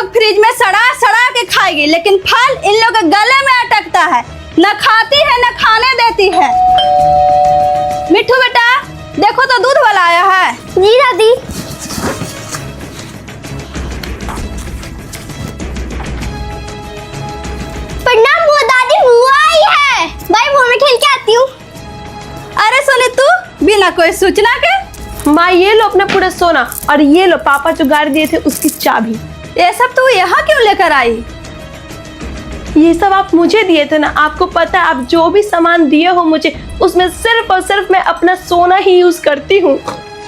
Fridge में सड़ा सड़ा के खाएगी, लेकिन फल इन लोग के गले में अटकता है। न खाती है न खाने देती है। मिठू बेटा देखो तो दूध वाला आया है। जी दादी। प्रणाम बुआ दादी, बुआ आई है। भाई बुआ में खेल के आती हूँ। अरे सोनी तू बिना कोई सूचना के। माँ ये लो अपना पूरा सोना, और ये लो पापा जो गाड़ी दिए थे उसकी चाबी। ये सब तू यहाँ क्यों लेकर आई? ये सब आप मुझे दिए थे ना। आपको पता है आप जो भी सामान दिए हो मुझे, उसमें सिर्फ और सिर्फ मैं अपना सोना ही यूज करती हूँ।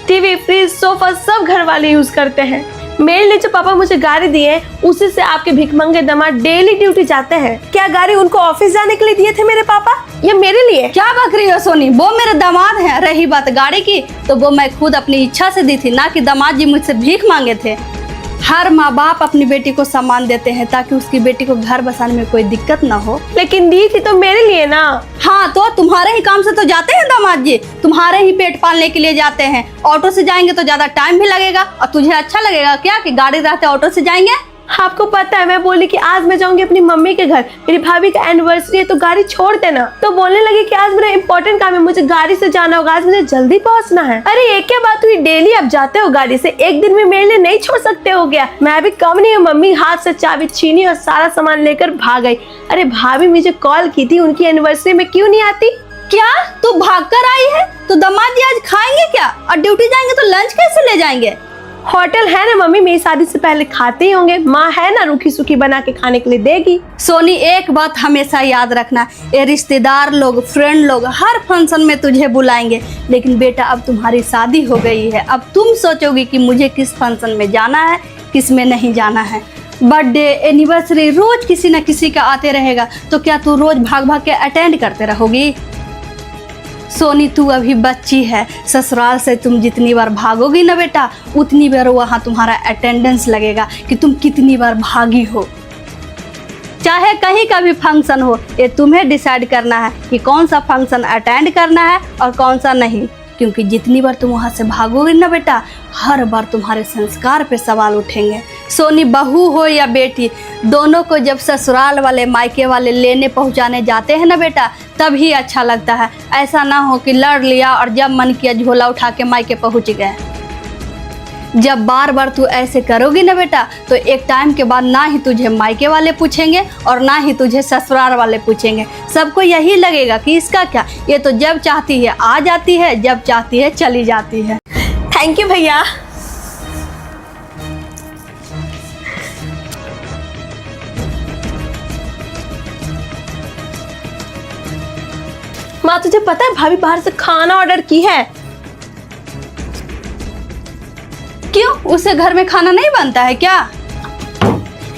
टीवी, फ्रिज, सोफा सब घर वाले यूज करते हैं। मेरे लिए जो पापा मुझे गाड़ी दिए हैं उसी से आपके भिखमंगे दामाद डेली ड्यूटी जाते हैं। क्या गाड़ी उनको ऑफिस जाने के लिए दिए थे मेरे पापा, या मेरे लिए? क्या बक रही हो सोनी? वो मेरे दामाद हैं। रही बात गाड़ी की, तो वो मैं खुद अपनी इच्छा से दी थी, ना कि दामाद जी मुझसे भीख मांगे थे। हर माँ बाप अपनी बेटी को सम्मान देते हैं ताकि उसकी बेटी को घर बसाने में कोई दिक्कत ना हो। लेकिन दी थी तो मेरे लिए ना। हाँ तो तुम्हारे ही काम से तो जाते हैं दामाद जी, तुम्हारे ही पेट पालने के लिए जाते हैं। ऑटो से जाएंगे तो ज्यादा टाइम भी लगेगा, और तुझे अच्छा लगेगा क्या कि गाड़ी रहते ऑटो से जाएंगे? आपको पता है मैं बोली कि आज मैं जाऊंगी अपनी मम्मी के घर, मेरी भाभी का एनिवर्सरी है तो गाड़ी छोड़ देना। तो बोलने लगी कि आज मेरा इंपॉर्टेंट काम है, मुझे गाड़ी से जाना होगा, आज मुझे जल्दी पहुंचना है। अरे ये क्या बात हुई? डेली आप जाते हो गाड़ी से, एक दिन में मेरे लिए नहीं छोड़ सकते हो क्या? मैं भी कम नहीं हूँ। मम्मी हाथ से चाबी छीनी और सारा सामान लेकर भाग गई। अरे भाभी मुझे कॉल की थी, उनकी एनिवर्सरी में क्यों नहीं आती? क्या तू भाग कर आई है? तो दामाद जी आज खाएंगे क्या? और ड्यूटी जाएंगे तो लंच कैसे ले जाएंगे? होटल है ना मम्मी, मेरी शादी से पहले खाते ही होंगे। माँ है ना, रूखी सूखी बना के खाने के लिए देगी। सोनी एक बात हमेशा याद रखना, ये रिश्तेदार लोग, फ्रेंड लोग हर फंक्शन में तुझे बुलाएंगे, लेकिन बेटा अब तुम्हारी शादी हो गई है। अब तुम सोचोगी कि मुझे किस फंक्शन में जाना है, किस में नहीं जाना है। बर्थडे, एनिवर्सरी रोज किसी न किसी का आते रहेगा, तो क्या तू रोज भाग भाग के अटेंड करते रहोगी? सोनी तू अभी बच्ची है। ससुराल से तुम जितनी बार भागोगी ना बेटा, उतनी बार वहाँ तुम्हारा अटेंडेंस लगेगा कि तुम कितनी बार भागी हो। चाहे कहीं का भी फंक्शन हो, ये तुम्हें डिसाइड करना है कि कौन सा फंक्शन अटेंड करना है और कौन सा नहीं। क्योंकि जितनी बार तुम वहाँ से भागोगे ना बेटा, हर बार तुम्हारे संस्कार पे सवाल उठेंगे। सोनी बहू हो या बेटी, दोनों को जब ससुराल वाले, मायके वाले लेने पहुँचाने जाते हैं ना बेटा, तभी अच्छा लगता है। ऐसा ना हो कि लड़ लिया और जब मन किया झोला उठा के मायके पहुँच गए। जब बार बार तू ऐसे करोगी ना बेटा, तो एक टाइम के बाद ना ही तुझे मायके वाले पूछेंगे और ना ही तुझे ससुराल वाले पूछेंगे। सबको यही लगेगा कि इसका क्या, ये तो जब चाहती है आ जाती है, जब चाहती है चली जाती है। थैंक यू भैया। माँ तुझे पता है भाभी बाहर से खाना ऑर्डर की है। क्यों, उसे घर में खाना नहीं बनता है क्या?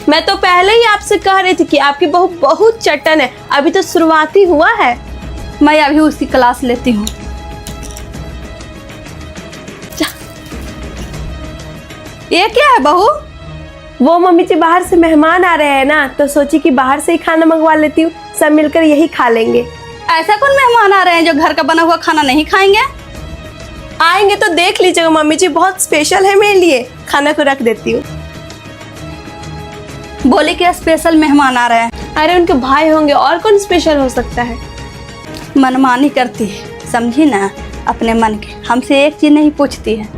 मैं तो पहले ही आपसे कह रही थी कि आपकी बहू बहुत चट्टन है, अभी तो शुरुआत ही हुआ है। मैं अभी उसकी क्लास लेती हूँ। ये क्या है बहू? वो मम्मी जी बाहर से मेहमान आ रहे हैं ना, तो सोची कि बाहर से ही खाना मंगवा लेती हूँ, सब मिलकर यही खा लेंगे। ऐसा कौन मेहमान आ रहे हैं जो घर का बना हुआ खाना नहीं खाएंगे? आएंगे तो देख लीजिएगा मम्मी जी, बहुत स्पेशल है मेरे लिए, खाना को रख देती हूँ। बोले कि स्पेशल मेहमान आ रहे हैं। अरे उनके भाई होंगे, और कौन स्पेशल हो सकता है। मनमानी करती है, समझी ना, अपने मन के। हमसे एक चीज नहीं पूछती है।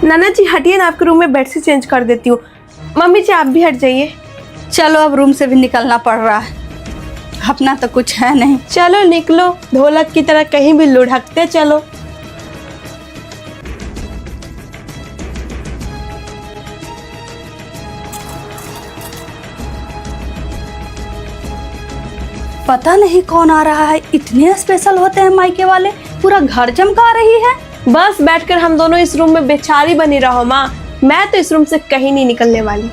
नाना जी हटिए ना, आपके रूम में बेडशीट चेंज कर देती हूँ। मम्मी जी आप भी हट जाइए। चलो अब रूम से भी निकलना पड़ रहा है, अपना तो कुछ है नहीं। चलो निकलो, ढोलक की तरह कहीं भी लुढ़कते चलो। पता नहीं कौन आ रहा है, इतने स्पेशल होते हैं मायके वाले, पूरा घर चमका रही है। बस बैठकर हम दोनों इस रूम में बेचारी बनी रहो माँ, मैं तो इस रूम से कहीं नहीं निकलने वाली।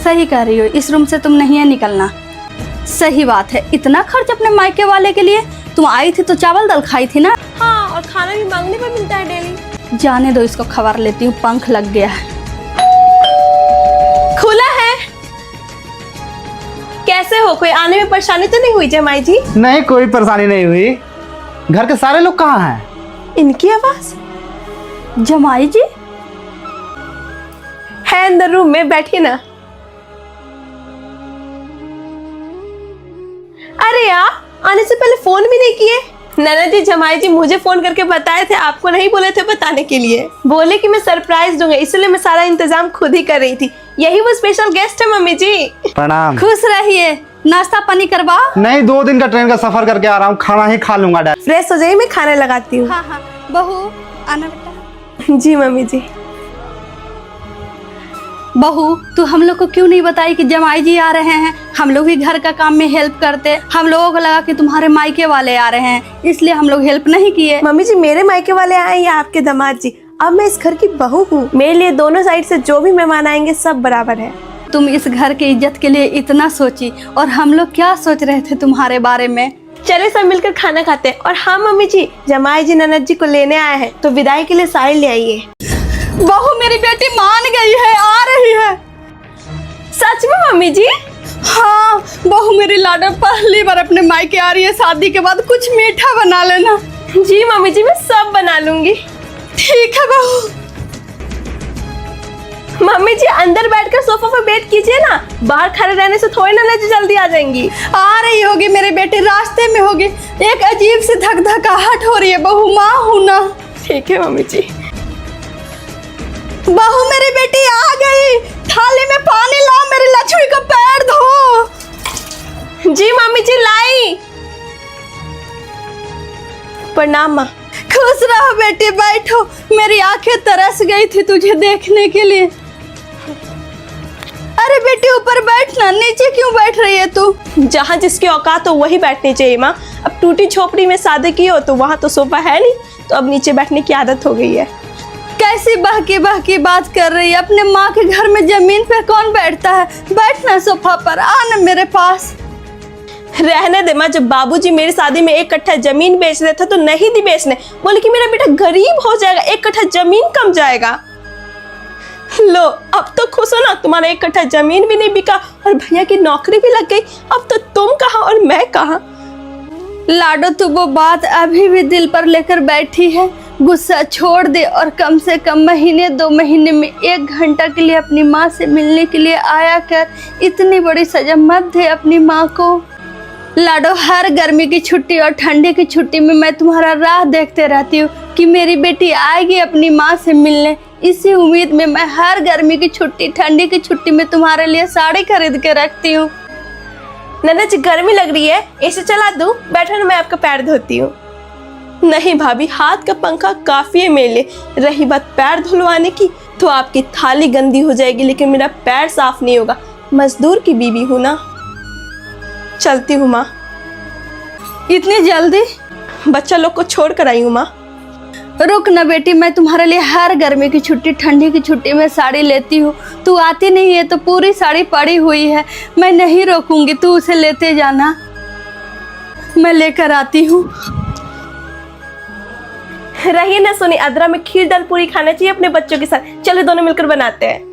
सही कह रही हो, इस रूम से तुम नहीं है निकलना। सही बात है, इतना खर्च अपने मायके वाले के लिए। तुम आई थी तो चावल दाल खाई थी ना। हाँ, और खाना भी मांगने पर मिलता है डेली। जाने दो, इसको खबर लेती हूँ, पंख लग गया है। खुला है। कैसे हो, कोई आने में परेशानी तो नहीं हुई जमाई जी? नहीं, कोई परेशानी नहीं हुई। घर के सारे लोग कहाँ हैं? इनकी आवाज। जमाई जी है अंदर रूम में, बैठिए ना। अरे यार, आने से पहले फोन भी नहीं किए। नैना जी, जमाई जी मुझे फोन करके बताए थे, आपको नहीं बोले थे बताने के लिए। बोले कि मैं सरप्राइज दूंगा, इसलिए मैं सारा इंतजाम खुद ही कर रही थी। यही वो स्पेशल गेस्ट है मम्मी जी। प्रणाम। खुश रहिए। नाश्ता पानी करवाओ। नहीं, 2 दिन का ट्रेन का सफर करके आ रहा हूँ, खाना ही खा लूंगा डायरेक्ट। फ्रेश हो जाइए, मैं खाना लगाती हूँ। हाँ हाँ बहू, आना बेटा। जी मम्मी जी। बहू, तू हम लोग को क्यों नहीं बताई कि जमाई जी आ रहे हैं? हम लोग ही घर का काम में हेल्प करते। हम लोगों को लगा कि तुम्हारे मायके वाले आ रहे हैं, इसलिए हम लोग हेल्प नहीं किए। मम्मी जी, मेरे मायके वाले आए या आपके दामाद जी, अब मैं इस घर की बहू हूँ। मेरे लिए दोनों साइड से जो भी मेहमान आएंगे सब बराबर है। तुम इस घर की इज्जत के लिए इतना सोची, और हम लोग क्या सोच रहे थे तुम्हारे बारे में। चले सब मिलकर खाना खाते हैं। और हाँ मम्मी जी, जमाई जी ननद जी को लेने आए हैं, तो विदाई के लिए साड़ी ले आइए। बहू, मेरी बेटी मान गई है, आ रही है। सच में मम्मी जी? हाँ बहू, मेरी लाडो पहली बार अपने मायके आ रही है। शादी के बाद कुछ मीठा बना लेना। जी मम्मी जी, मैं सब बना लूंगी। ठीक है बहू। मम्मी जी, अंदर बैठकर सोफा पर बैठ कीजिए ना, बाहर खड़े रहने से थोड़ी ना जी जल्दी आ जाएंगी। आ रही होगी मेरी बेटी, रास्ते में होगी। एक अजीब सी धक धकाहट हो रही है बहू, माँ हूं ना। ठीक है मम्मी जी। बहू, मेरी बेटी आ गई। थाली में पानी लाओ, मेरी लक्ष्मी का पैर धो। जी मम्मी जी, लाई। प्रणाम माँ। खुश रहो बेटी, बैठो। मेरी आंखें तरस गई थी तुझे देखने के लिए। अरे बेटी, ऊपर बैठना, नीचे क्यों बैठ रही है तू? जहाँ जिसकी औकात हो वही बैठनी चाहिए माँ। अब टूटी झोपड़ी में शादी की हो तो वहाँ तो सोफा है नहीं, तो अब नीचे बैठने की आदत हो गई है। कैसी बहकी बात कर रही है? अपने माँ के घर में जमीन पे कौन बैठता है? बैठना सोफा पर, आना मेरे पास। रहने दे माँ, जब बाबूजी मेरी शादी में 1 कट्ठा जमीन बेच रहे थे तो नहीं दी बेचने, बोले कि मेरा बेटा गरीब हो जाएगा, 1 कट्ठा जमीन कम जाएगा। लो, अब तो खुश हो ना, तुम्हारा 1 कट्ठा जमीन भी नहीं बिका और भैया की नौकरी भी लग गई। अब तो तुम कहाँ और मैं कहाँ। लाडो, तू वो बात अभी भी दिल पर लेकर बैठी है। गुस्सा छोड़ दे और कम से कम महीने 2 महीने में 1 घंटा के लिए अपनी माँ से मिलने के लिए आया कर। इतनी बड़ी सजा मत दे अपनी माँ को। लाडो, हर गर्मी की छुट्टी और ठंडी की छुट्टी में मैं तुम्हारा राह देखते रहती हूँ कि मेरी बेटी आएगी अपनी माँ से मिलने। इसी उम्मीद में मैं हर गर्मी की छुट्टी, ठंडी की छुट्टी में तुम्हारे लिए साड़ी खरीद के रखती हूँ। नन्ना जी, गर्मी लग रही है, ऐसे चला दूं? बैठो ना, मैं आपका पैर धोती हूँ। नहीं भाभी, हाथ का पंखा काफी है मेरे लिए। रही बात पैर धुलवाने की, तो आपकी थाली गंदी हो जाएगी, लेकिन मेरा पैर साफ नहीं होगा। मजदूर की बीवी हूँ ना। चलती हूँ माँ। इतनी जल्दी? बच्चा लोग को छोड़ कर आई हूँ माँ। रुक न बेटी, मैं तुम्हारे लिए हर गर्मी की छुट्टी, ठंडी की छुट्टी में साड़ी लेती हूँ। तू आती नहीं है तो पूरी साड़ी पड़ी हुई है, मैं नहीं रोकूंगी, तू उसे लेते जाना। मैं लेकर आती हूँ। रही ना सुनी, अदरा में खीर दाल पूरी खाना चाहिए अपने बच्चों के साथ। चलो दोनों मिलकर बनाते हैं।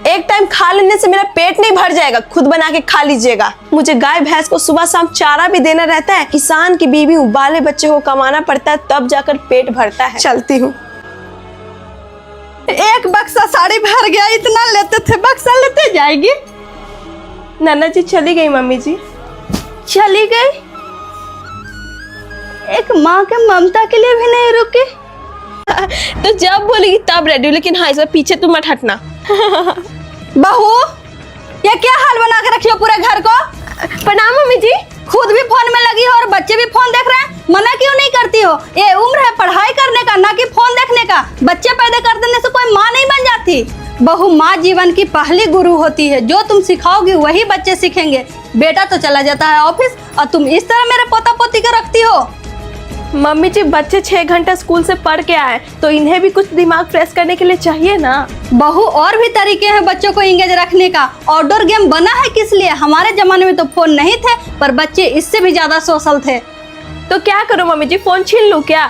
एक टाइम खा लेने से मेरा पेट नहीं भर जाएगा, खुद बना के खा लीजिएगा। मुझे गाय भैंस को सुबह शाम चारा भी देना रहता है। किसान की बीवी हूँ, बाले बच्चे को कमाना पड़ता है, तब जाकर पेट भरता है। चलती हूँ। एक बक्सा साड़ी भर गया, इतना लेते थे, बक्सा लेते जाएगी। नन्ना जी चली गई मम्मी जी। चली गई? एक माँ के ममता के लिए भी नहीं रुकी? तो जब बोलेगी तब रेडी हूँ, लेकिन हाँ, इस बार पीछे तुम मत हटना। बहू, ये क्या हाल बना के रखी हो पूरे घर को? प्रणाम मम्मी जी। खुद भी फोन में लगी हो और बच्चे भी फोन देख रहे हैं, मना क्यों नहीं करती हो? ये उम्र है पढ़ाई करने का, ना कि फोन देखने का। बच्चे पैदा कर देने से कोई माँ नहीं बन जाती। बहू, माँ जीवन की पहली गुरु होती है। जो तुम सिखाओगी वही बच्चे सीखेंगे। बेटा तो चला जाता है ऑफिस और तुम इस तरह मेरे पोता पोती को रखती हो। मम्मी जी, बच्चे 6 घंटा स्कूल से पढ़ के आए तो इन्हें भी कुछ दिमाग फ्रेश करने के लिए चाहिए ना। बहू, और भी तरीके हैं बच्चों को इंगेज रखने का। आउटडोर गेम बना है किस लिए? हमारे जमाने में तो फोन नहीं थे, पर बच्चे इससे भी ज्यादा सोशल थे। तो क्या करूं मम्मी जी, फोन छीन लूं क्या?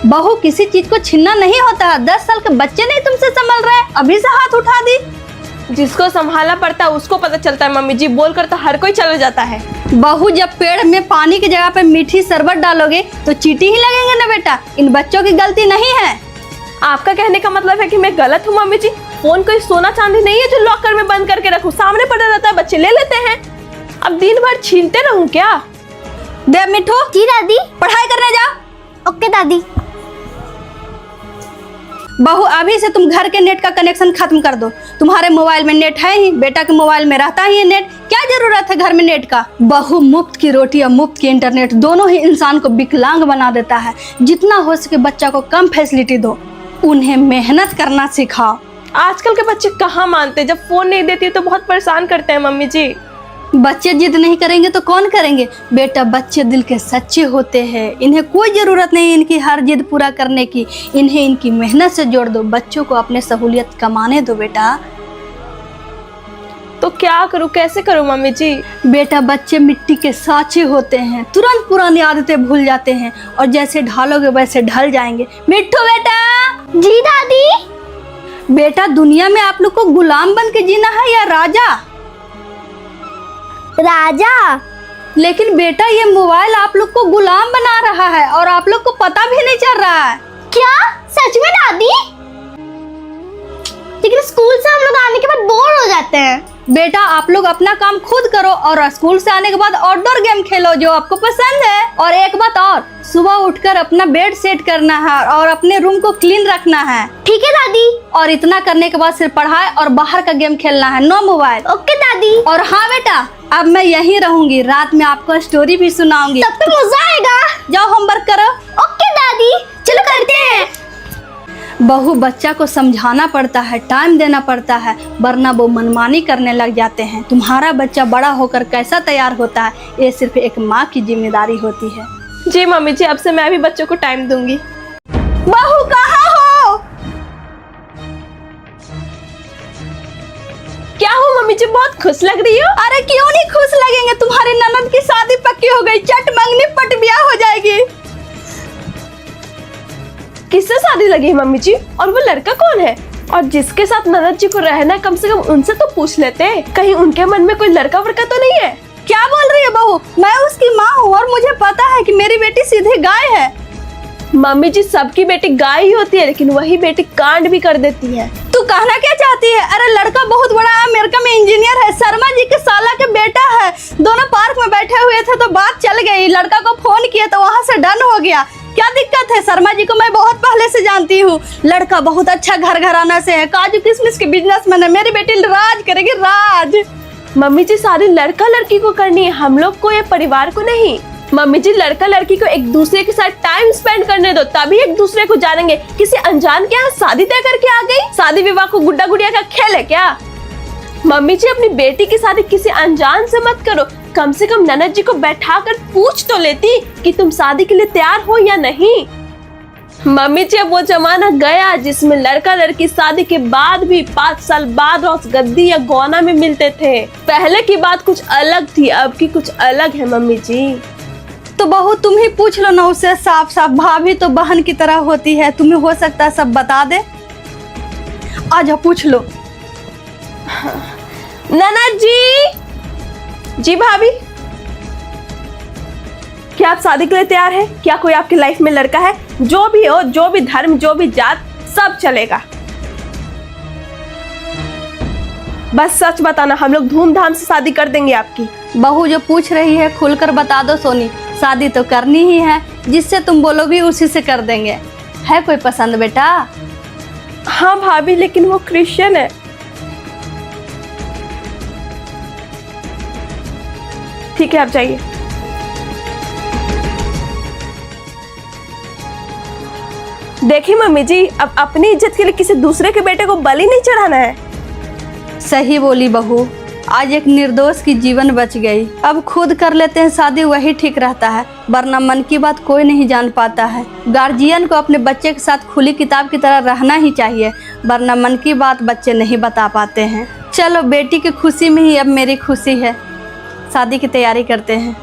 बहू, किसी चीज को छीनना नहीं होता है। 10 साल के बच्चे नहीं तुमसे संभल रहे, अभी से हाथ उठा दी। जिसको संभालना पड़ता है उसको पता चलता है मम्मी जी, बोलकर तो हर कोई चला जाता है। बहू, जब पेड़ में पानी की जगह पे मीठी शरबत डालोगे तो चींटी ही लगेंगे ना बेटा। इन बच्चों की गलती नहीं है। आपका कहने का मतलब है कि मैं गलत हूँ मम्मी जी? फोन कोई सोना चांदी नहीं है जो लॉकर में बंद करके रखूं, सामने पड़ा रहता है, बच्चे ले लेते हैं। अब दिन भर छीनते रहूं क्या? दे मिठू, जी दादी। पढ़ाई करने जा। ओके दादी। बहू अभी से तुम घर के नेट का कनेक्शन खत्म कर दो। तुम्हारे मोबाइल में नेट है ही, बेटा के मोबाइल में रहता ही है नेट, क्या जरूरत है घर में नेट का। बहू, मुफ्त की रोटी और मुफ्त की इंटरनेट दोनों ही इंसान को विकलांग बना देता है। जितना हो सके बच्चा को कम फैसिलिटी दो, उन्हें मेहनत करना सिखाओ। आजकल के बच्चे कहाँ मानते, जब फोन नहीं देती तो बहुत परेशान करते हैं मम्मी जी। बच्चे जिद नहीं करेंगे तो कौन करेंगे बेटा, बच्चे दिल के सच्चे होते हैं, इन्हें कोई ज़रूरत नहीं इनकी हर जिद पूरा करने की। इन्हें इनकी मेहनत से जोड़ दो, बच्चों को अपने सहूलियत कमाने दो बेटा। तो क्या करूँ, कैसे करूँ मम्मी जी? बेटा बच्चे मिट्टी के साँचे होते हैं, तुरंत पुरानी आदतें भूल जाते हैं और जैसे ढालोगे वैसे ढल जाएंगे। मिट्टू बेटा। जी दादी। बेटा दुनिया में आप लोग को गुलाम बन के जीना है या राजा? राजा। लेकिन बेटा ये मोबाइल आप लोग को गुलाम बना रहा है और आप लोग को पता भी नहीं चल रहा है। क्या सच में दादी? लेकिन स्कूल से हम लोग आने के बाद बोर हो जाते हैं। बेटा आप लोग अपना काम खुद करो और स्कूल से आने के बाद आउटडोर गेम खेलो जो आपको पसंद है। और एक बात और, सुबह उठकर अपना बेड सेट करना है और अपने रूम को क्लीन रखना है। ठीक है दादी। और इतना करने के बाद सिर्फ पढ़ाई और बाहर का गेम खेलना है, नो मोबाइल। ओके दादी। और हाँ बेटा, अब मैं यहीं रहूंगी, रात में आपको स्टोरी भी सुनाऊंगी। तब तो मजा आएगा। जाओ होमवर्क करो। ओके दादी, चलो करते हैं। बहू, बच्चा को समझाना पड़ता है, टाइम देना पड़ता है, वरना वो मनमानी करने लग जाते हैं। तुम्हारा बच्चा बड़ा होकर कैसा तैयार होता है, ये सिर्फ एक माँ की जिम्मेदारी होती है। जी मम्मी जी, अब से मैं भी बच्चों को टाइम दूंगी। बहू कहाँ हो? क्या हो मम्मी जी, बहुत खुश लग रही हो? अरे क्यों नहीं खुश लगेंगे, तुम्हारी ननद की शादी पक्की हो गई, चट मंगनी पट ब्याह हो जाएगी। किससे शादी लगी है मम्मी जी? और वो लड़का कौन है? और जिसके साथ ननद जी को रहना, कम से कम उनसे तो पूछ लेते, कहीं उनके मन में कोई लड़का वड़का तो नहीं है? क्या बोल रही है बहू? मैं उसकी माँ हूँ और मुझे पता है कि मेरी बेटी सीधी गाय है। मम्मी जी, सबकी बेटी गाय ही होती है, लेकिन वही बेटी कांड भी कर देती है। तू कहना क्या चाहती है? अरे लड़का बहुत बड़ा अमेरिका में इंजीनियर है, शर्मा जी के साला के बेटा है। दोनों पार्क में बैठे हुए थे तो बात चल गई, लड़का को फोन किया तो वहाँ से डन हो गया। क्या दिक्कत है? शर्मा जी को मैं बहुत पहले से जानती हूँ, लड़का बहुत अच्छा घर घराना से है, काजू किशमिश के बिजनेसमैन है। मेरी बेटी राज करेगी, राज। मम्मी जी, सारी लड़का लड़की को करनी है, हम लोग को या परिवार को नहीं। मम्मी जी, लड़का लड़की को एक दूसरे के साथ टाइम स्पेंड करने दो, तभी एक दूसरे को जानेंगे। किसी अनजान के यहाँ शादी तय करके आ गई? शादी विवाह को गुड्डा गुड़िया का खेल है क्या? मम्मी जी, अपनी बेटी की शादी किसी अनजान से मत करो, कम से कम ननद जी को बैठाकर पूछ तो लेती कि तुम शादी के लिए तैयार हो या नहीं। मम्मी जी, अब वो जमाना गया जिसमें लड़का लड़की शादी के बाद भी 5 साल बाद रोज गद्दी या गौना में मिलते थे। पहले की बात कुछ अलग थी, अब की कुछ अलग है मम्मी जी। तो बहू तुम ही पूछ लो ना उससे साफ साफ, भाभी तो बहन की तरह होती है, तुम्हें हो सकता है सब बता दे। आजा पूछ लो। ननद जी। जी भाभी, क्या आप शादी के लिए तैयार हैं? क्या कोई आपकी लाइफ में लड़का है? जो भी हो, जो भी धर्म, जो भी जात, सब चलेगा, बस सच बताना, हम लोग धूमधाम से शादी कर देंगे आपकी। बहू जो पूछ रही है खुलकर बता दो सोनी, शादी तो करनी ही है, जिससे तुम बोलोगी उसी से कर देंगे। है कोई पसंद बेटा? हाँ भाभी, लेकिन वो क्रिश्चियन है। ठीक है, आप जाइए। देखिए मम्मी जी, अब अपनी इज्जत के लिए किसी दूसरे के बेटे को बलि नहीं चढ़ाना है। सही बोली बहू, आज एक निर्दोष की जीवन बच गई। अब खुद कर लेते हैं शादी, वही ठीक रहता है, वरना मन की बात कोई नहीं जान पाता है। गार्जियन को अपने बच्चे के साथ खुली किताब की तरह रहना ही चाहिए, वरना मन की बात बच्चे नहीं बता पाते हैं। चलो बेटी की खुशी में ही अब मेरी खुशी है, शादी की तैयारी करते हैं।